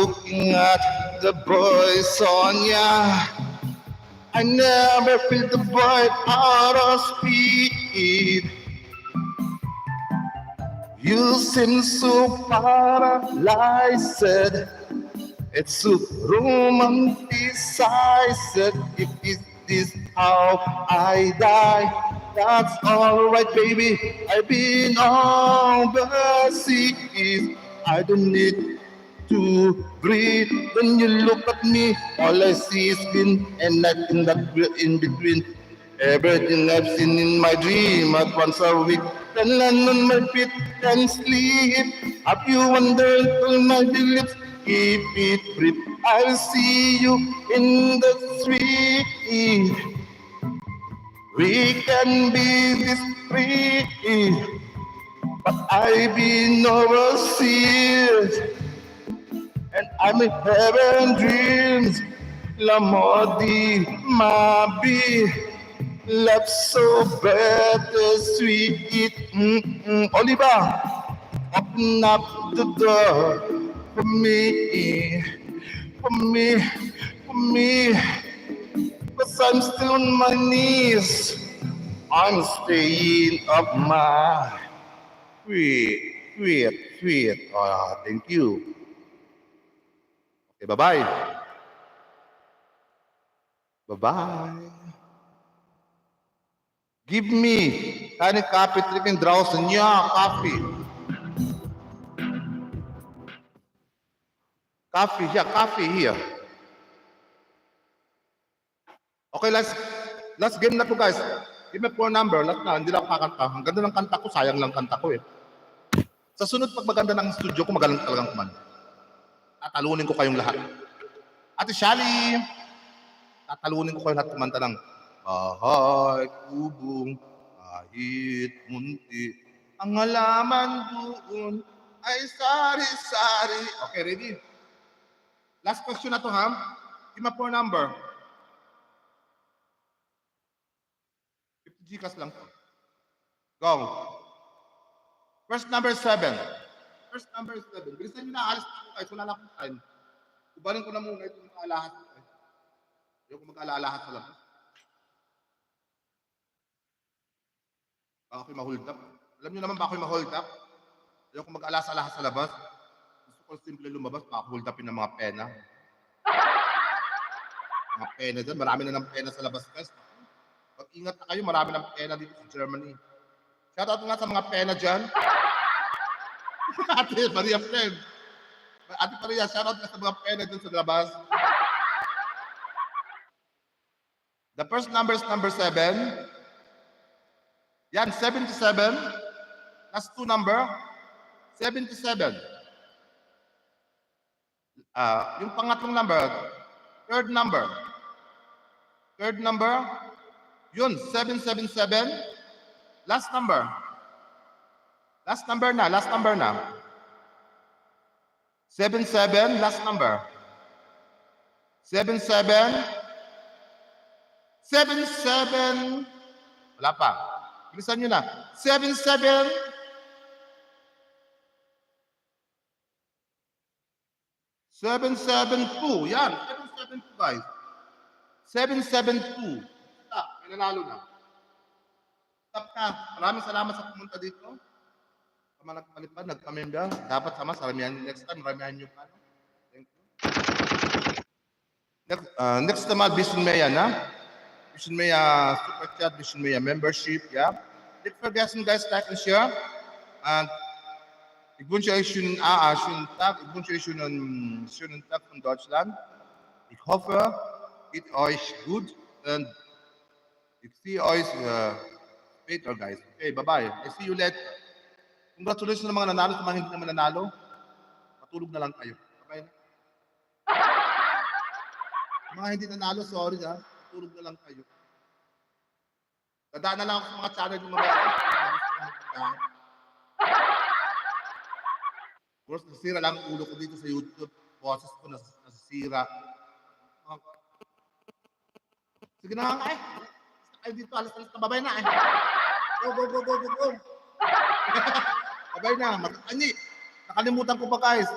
looking at the boy Sonia. I never feel the boy out of speed. You seem so paralyzed. It's so romanticized. If this how I die, that's alright, baby. I've been overseas. I don't need to breathe. When you look at me, all I see is skin and nothing that we're in between. Everything I've seen in my dream at once a week. Then land on my feet and sleep. Have you wondered till my lips keep it brief? I'll see you in the street. We can be this free, but I've been overseas. And I'm in heaven dreams. L'amour dit ma vie. Love so bittersweet. Oliver, open up the door for me, for me, for me. Cause I'm still on my knees. I'm staying up my sweet. Thank you. Okay, bye-bye. Bye-bye. Give me any coffee drinking draußen. Yeah, coffee. Coffee here. Okay, last game na to, guys. Give me phone number. Last na, hindi lang kakanta. Ang ganda ng kanta ko, sayang lang kanta ko eh. Sa sunod, pag maganda ng studio ko, magaling talagang kumanta. Tatalunin ko kayong lahat. Ate Shally, tatalunin ko kayong lahat kumanta ng bahay, kubong, kahit munti. Ang halaman doon ay sari-sari. Okay, ready? Last question na to, ha? Give me phone number. 50 Gcash lang to. Go. First number 7. Bilisan nyo na, alis na ako guys. Wala na akong time. Ubalin ko na muna itong mag-aalahat. Ayoko mag-aalahat sa labas. Baka ako'y ma-hold up. Alam nyo naman ba ako'y ma-hold up? Ayoko mag-aalahat sa labas. Gusto ko simple lumabas, baka hold upin ng mga pena. Mga pena dyan, marami na ng pena sa labas guys. Pag-ingat na kayo, marami ng pena dito sa Germany. Shoutout nga sa mga pena dyan. Ate Maria Friend. Ate Maria, shoutout ka sa mga pena dyan sa labas. The first number is number 7. Yan, 77. Last 2 number, 77. Yung pangatlong number, third number, yun, 777. Last number na. 77, last number. 77. Wala pa. Bilisan nyo na. 77. 772. Yan. 772, guys. 772. Stop. May nanalo na. Stop na. Maraming salamat sa pumunta dito. Sama nagpalipad, nagpamember. Dapat sama, saramihan next time. Maramihan nyo pa. Thank you. Next naman, Vision Maya na. Vision Maya Super Chat, Vision Maya Membership. Yeah. Nicht vergessen, guys, like and share. And ich wünsche euch schönen Tag. Ich wünsche euch schönen Tag von Deutschland. Ich hoffe, geht euch gut. Und ich sehe euch later, guys. Okay, bye-bye. I see you later. Congratulations sa mga nanalo, sa mga hindi naman nanalo. Matulog na lang kayo. Bye-bye. Sa mga hindi nanalo, sorry ha. Matulog na lang kayo. Dadaan na lang ako sa mga channel yung mga of course, nasira lang ang ulo ko dito sa YouTube. Boses ko nasisira. Sige na nga eh. Ay dito, alas na. Babay na eh. Go. Babay na. Nakalimutan ko pa guys.